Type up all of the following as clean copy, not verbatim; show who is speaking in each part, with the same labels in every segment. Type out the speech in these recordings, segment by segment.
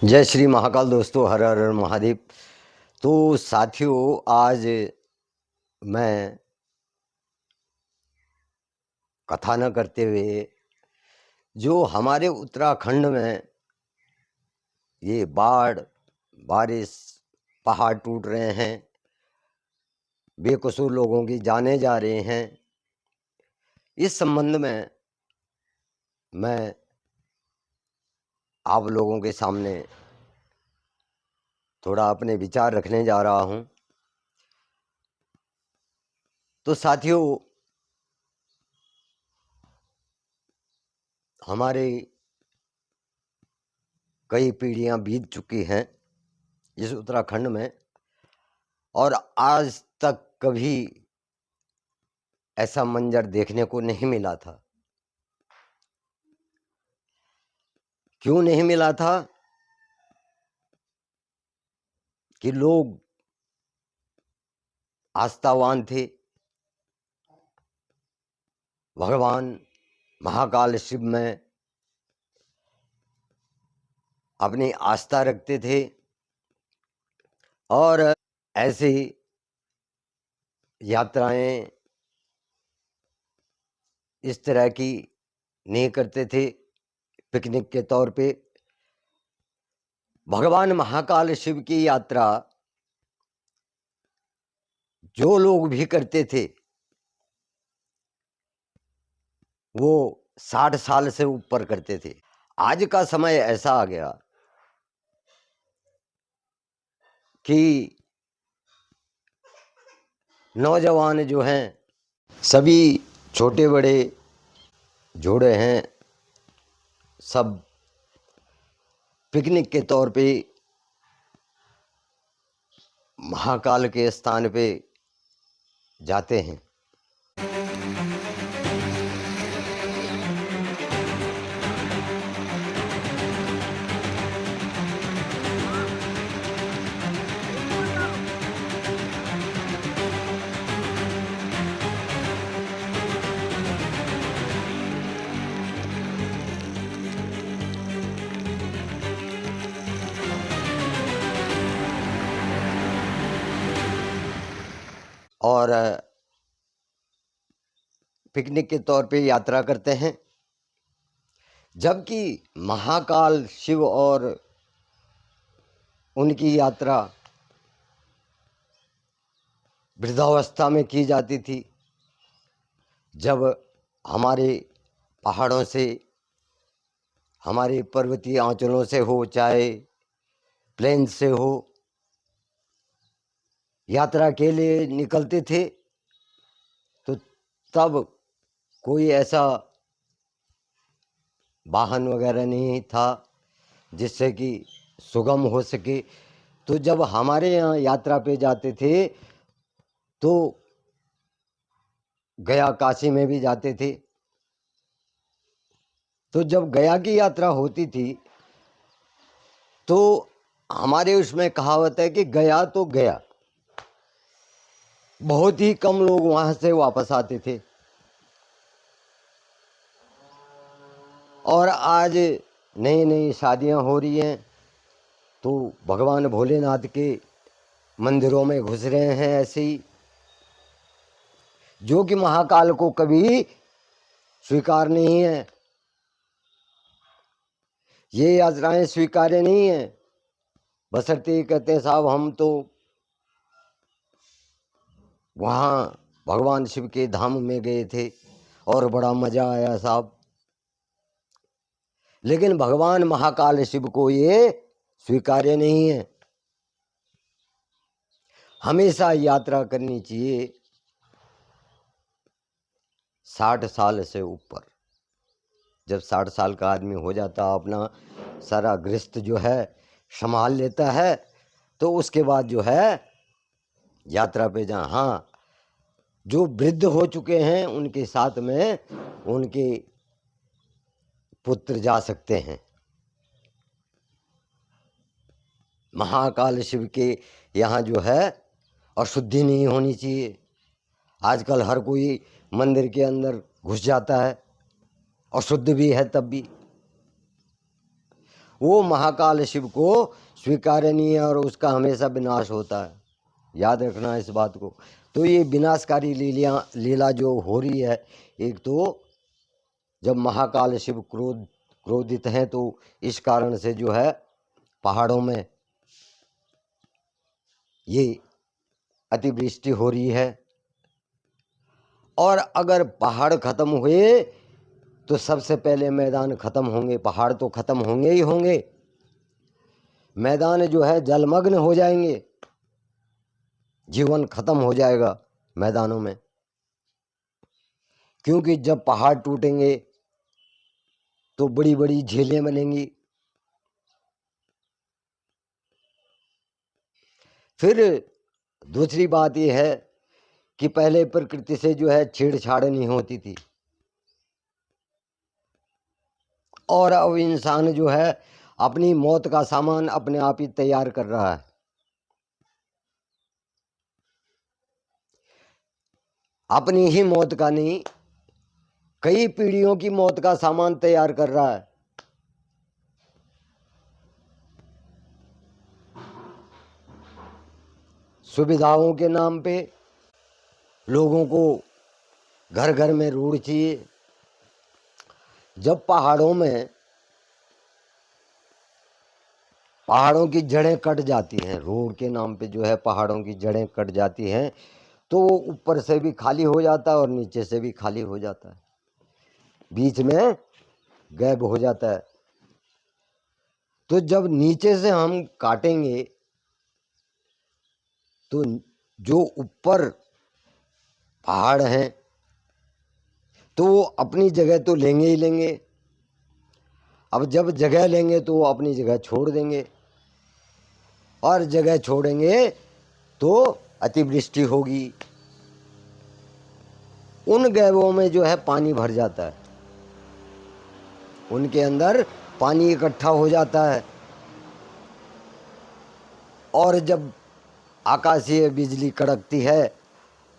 Speaker 1: जय श्री महाकाल दोस्तों, हर हर महादेव। तो साथियों, आज मैं कथा न करते हुए जो हमारे उत्तराखंड में ये बाढ़, बारिश, पहाड़ टूट रहे हैं, बेकसूर लोगों की जानें जा रहे हैं, इस संबंध में मैं आप लोगों के सामने थोड़ा अपने विचार रखने जा रहा हूं। तो साथियों, हमारे कई पीढ़ियां बीत चुकी हैं इस उत्तराखंड में, और आज तक कभी ऐसा मंजर देखने को नहीं मिला था। क्यों नहीं मिला था? कि लोग आस्थावान थे, भगवान महाकाल शिव में अपनी आस्था रखते थे, और ऐसे यात्राएं इस तरह की नहीं करते थे पिकनिक के तौर पे। भगवान महाकाल शिव की यात्रा जो लोग भी करते थे वो 60 साल से ऊपर करते थे। आज का समय ऐसा आ गया कि नौजवान जो हैं, सभी छोटे बड़े जोड़े हैं, सब पिकनिक के तौर पे महाकाल के स्थान पे जाते हैं। और पिकनिक के तौर पे यात्रा करते हैं, जबकि महाकाल शिव और उनकी यात्रा वृद्धावस्था में की जाती थी, जब हमारे पहाड़ों से, हमारे पर्वतीय आंचलों से हो, चाहे प्लेन से हो, यात्रा के लिए निकलते थे। तो तब कोई ऐसा वाहन वगैरह नहीं था जिससे कि सुगम हो सके। तो जब हमारे यहाँ यात्रा पे जाते थे तो गया काशी में भी जाते थे। तो जब गया की यात्रा होती थी तो हमारे उसमें कहावत है कि गया तो गया, बहुत ही कम लोग वहां से वापस आते थे। और आज नई नई शादियां हो रही हैं तो भगवान भोलेनाथ के मंदिरों में घुस रहे हैं ऐसे ही, जो कि महाकाल को कभी स्वीकार नहीं है। ये यात्राएं स्वीकार्य नहीं है, बशर्ते कहते हैं साहब हम तो वहाँ भगवान शिव के धाम में गए थे और बड़ा मजा आया साहब। लेकिन भगवान महाकाल शिव को ये स्वीकार्य नहीं है। हमेशा यात्रा करनी चाहिए 60 साल से ऊपर। जब 60 साल का आदमी हो जाता, अपना सारा गृहस्थ जो है संभाल लेता है, तो उसके बाद जो है यात्रा पे जा। हाँ, जो वृद्ध हो चुके हैं उनके साथ में उनके पुत्र जा सकते हैं। महाकाल शिव के यहाँ जो है अशुद्धि नहीं होनी चाहिए। आजकल हर कोई मंदिर के अंदर घुस जाता है, अशुद्ध भी है तब भी। वो महाकाल शिव को स्वीकार्य नहीं है और उसका हमेशा विनाश होता है। याद रखना इस बात को। तो ये विनाशकारी लीला जो हो रही है, एक तो जब महाकाल शिव क्रोधित हैं तो इस कारण से जो है पहाड़ों में ये अतिवृष्टि हो रही है। और अगर पहाड़ खत्म हुए तो सबसे पहले मैदान खत्म होंगे, पहाड़ तो खत्म होंगे ही होंगे, मैदान जो है जलमग्न हो जाएंगे, जीवन खत्म हो जाएगा मैदानों में। क्योंकि जब पहाड़ टूटेंगे तो बड़ी बड़ी झीलें बनेंगी। फिर दूसरी बात यह है कि पहले प्रकृति से जो है छेड़छाड़ नहीं होती थी, और अब इंसान जो है अपनी मौत का सामान अपने आप ही तैयार कर रहा है। अपनी ही मौत का नहीं, कई पीढ़ियों की मौत का सामान तैयार कर रहा है। सुविधाओं के नाम पे लोगों को घर घर में रोड चाहिए। जब पहाड़ों की जड़ें कट जाती हैं, रोड के नाम पे जो है पहाड़ों की जड़ें कट जाती हैं, तो वो ऊपर से भी खाली हो जाता है और नीचे से भी खाली हो जाता है, बीच में गैप हो जाता है। तो जब नीचे से हम काटेंगे तो जो ऊपर पहाड़ हैं तो वो अपनी जगह तो लेंगे ही लेंगे। अब जब जगह लेंगे तो वो अपनी जगह छोड़ देंगे, और जगह छोड़ेंगे तो अतिवृष्टि होगी। उन गैबों में जो है पानी भर जाता है, उनके अंदर पानी इकट्ठा हो जाता है, और जब आकाशीय बिजली कड़कती है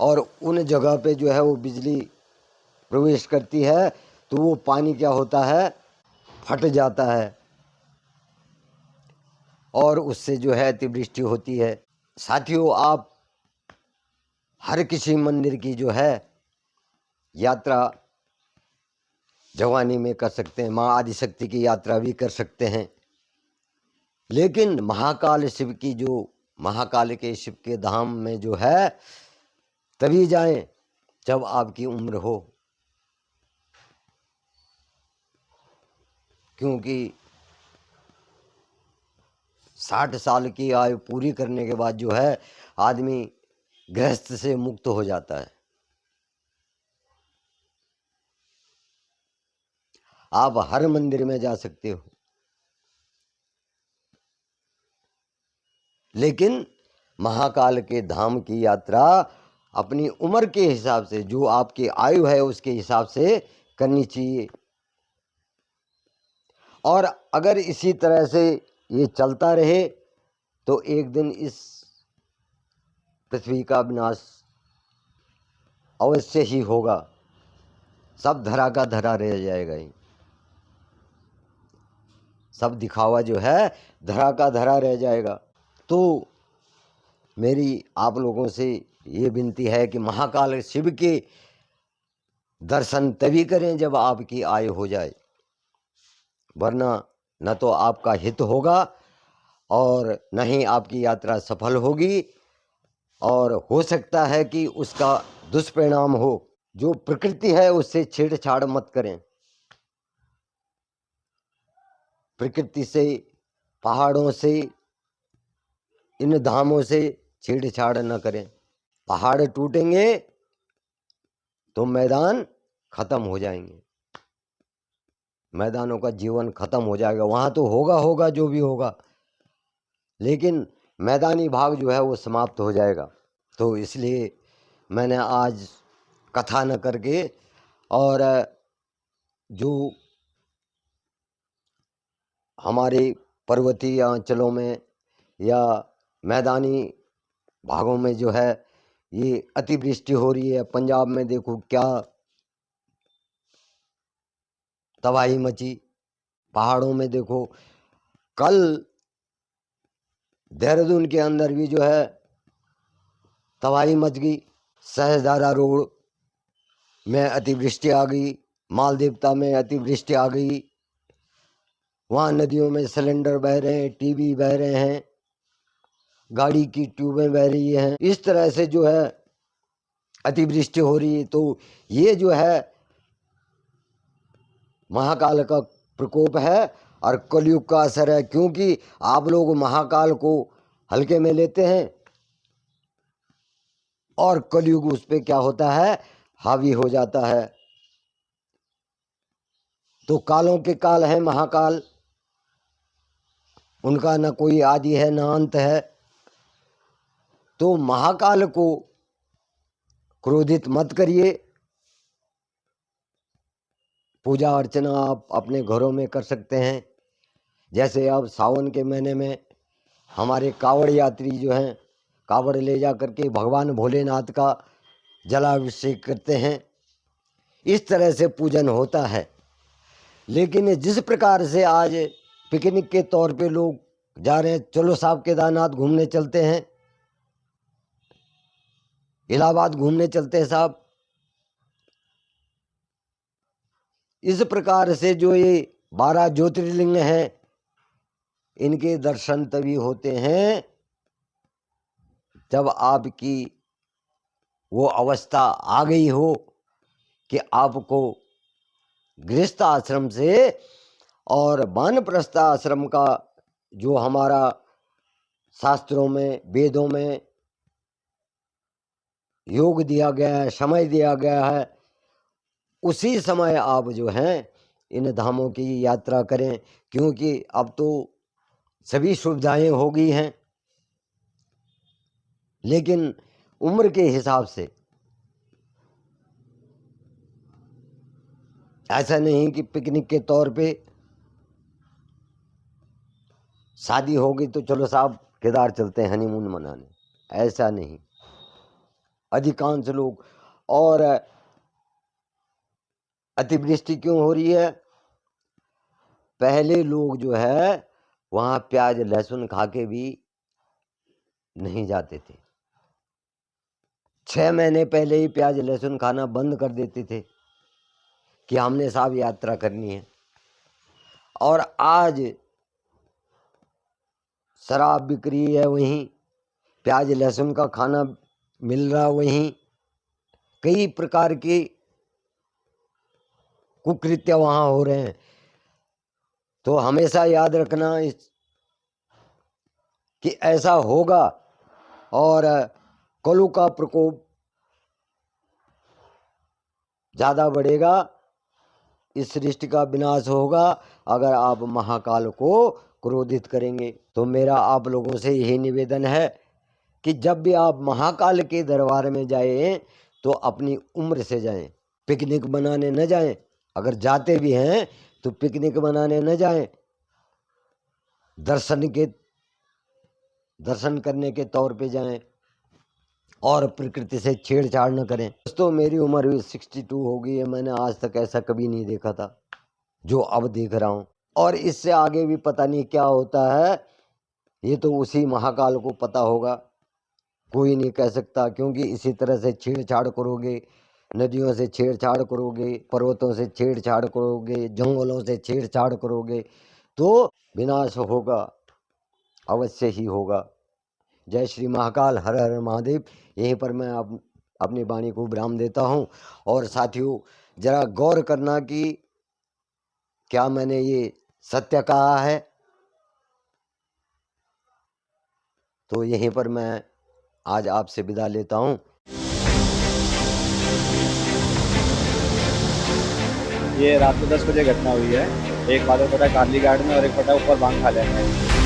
Speaker 1: और उन जगह पे जो है वो बिजली प्रवेश करती है तो वो पानी क्या होता है, फट जाता है, और उससे जो है अतिवृष्टि होती है। साथियों, आप हर किसी मंदिर की जो है यात्रा जवानी में कर सकते हैं, माँ आदिशक्ति की यात्रा भी कर सकते हैं, लेकिन महाकाल के शिव के धाम में जो है तभी जाएं जब आपकी उम्र हो। क्योंकि 60 साल की आयु पूरी करने के बाद जो है आदमी गृहस्थ से मुक्त हो जाता है। आप हर मंदिर में जा सकते हो, लेकिन महाकाल के धाम की यात्रा अपनी उम्र के हिसाब से, जो आपकी आयु है उसके हिसाब से करनी चाहिए। और अगर इसी तरह से ये चलता रहे तो एक दिन इस पृथ्वी का विनाश अवश्य ही होगा, सब धरा का धरा रह जाएगा ही, सब दिखावा जो है धरा का धरा रह जाएगा। तो मेरी आप लोगों से ये विनती है कि महाकाल शिव के दर्शन तभी करें जब आपकी आयु हो जाए, वरना न तो आपका हित होगा और न ही आपकी यात्रा सफल होगी, और हो सकता है कि उसका दुष्परिणाम हो। जो प्रकृति है उससे छेड़छाड़ मत करें, प्रकृति से, पहाड़ों से, इन धामों से छेड़छाड़ न करें। पहाड़ टूटेंगे तो मैदान खत्म हो जाएंगे, मैदानों का जीवन खत्म हो जाएगा। वहां तो होगा जो भी होगा, लेकिन मैदानी भाग जो है वो समाप्त हो जाएगा। तो इसलिए मैंने आज कथा न करके, और जो हमारे पर्वतीय अंचलों में या मैदानी भागों में जो है ये अतिवृष्टि हो रही है, पंजाब में देखो क्या तबाही मची, पहाड़ों में देखो कल देहरादून के अंदर भी जो है तबाही मच गई। सहजदारा रोड में अतिवृष्टि आ गई, मालदेवता में अतिवृष्टि आ गई, वहाँ नदियों में सिलेंडर बह रहे हैं, टीवी बह रहे हैं, गाड़ी की ट्यूबें बह रही हैं। इस तरह से जो है अतिवृष्टि हो रही है। तो ये जो है महाकाल का प्रकोप है और कलयुग का असर है, क्योंकि आप लोग महाकाल को हल्के में लेते हैं और कलयुग उस पे क्या होता है, हावी हो जाता है। तो कालों के काल है महाकाल, उनका ना कोई आदि है ना अंत है। तो महाकाल को क्रोधित मत करिए। पूजा अर्चना आप अपने घरों में कर सकते हैं। जैसे अब सावन के महीने में हमारे कावड़ यात्री जो हैं, कावड़ ले जा करके भगवान भोलेनाथ का जलाभिषेक करते हैं। इस तरह से पूजन होता है। लेकिन जिस प्रकार से आज पिकनिक के तौर पे लोग जा रहे हैं, चलो साहब केदारनाथ घूमने चलते हैं, इलाहाबाद घूमने चलते हैं साहब, इस प्रकार से जो ये 12 ज्योतिर्लिंग हैं, इनके दर्शन तभी होते हैं जब आपकी वो अवस्था आ गई हो कि आपको गृहस्थ आश्रम से और वानप्रस्थ आश्रम का जो हमारा शास्त्रों में वेदों में योग दिया गया है, समय दिया गया है, उसी समय आप जो हैं इन धामों की यात्रा करें। क्योंकि अब तो सभी सुविधाएं हो गई हैं, लेकिन उम्र के हिसाब से ऐसा नहीं कि पिकनिक के तौर पे शादी हो गई तो चलो साहब केदार चलते हैं हनीमून मनाने, ऐसा नहीं। अधिकांश लोग, और अतिवृष्टि क्यों हो रही है, पहले लोग जो है वहाँ प्याज लहसुन खा के भी नहीं जाते थे। 6 महीने पहले ही प्याज लहसुन खाना बंद कर देते थे कि हमने साहब यात्रा करनी है। और आज शराब बिक रही है वहीं, प्याज लहसुन का खाना मिल रहा वहीं, कई प्रकार के कुकृत्य वहाँ हो रहे हैं। तो हमेशा याद रखना कि ऐसा होगा और कलु का प्रकोप ज़्यादा बढ़ेगा, इस सृष्टि का विनाश होगा अगर आप महाकाल को क्रोधित करेंगे। तो मेरा आप लोगों से यही निवेदन है कि जब भी आप महाकाल के दरबार में जाएं तो अपनी उम्र से जाएं, पिकनिक बनाने न जाएं। अगर जाते भी हैं तो पिकनिक बनाने न जाएं, दर्शन करने के तौर पे जाएं और प्रकृति से छेड़छाड़ न करें। दोस्तों मेरी उम्र भी 62 हो गई है, मैंने आज तक ऐसा कभी नहीं देखा था जो अब देख रहा हूँ, और इससे आगे भी पता नहीं क्या होता है। ये तो उसी महाकाल को पता होगा, कोई नहीं कह सकता। क्योंकि इसी तरह से छेड़छाड़ करोगे, नदियों से छेड़छाड़ करोगे, पर्वतों से छेड़छाड़ करोगे, जंगलों से छेड़छाड़ करोगे तो विनाश होगा, अवश्य ही होगा। जय श्री महाकाल, हर हर महादेव। यहीं पर मैं अपनी वाणी को विराम देता हूँ। और साथियों जरा गौर करना कि क्या मैंने ये सत्य कहा है। तो यहीं पर मैं आज आपसे विदा लेता हूँ।
Speaker 2: ये रात को 10 बजे घटना हुई है। एक फादर पड़ा कार्ली गार्ड में और एक पटा ऊपर बांग खाले में।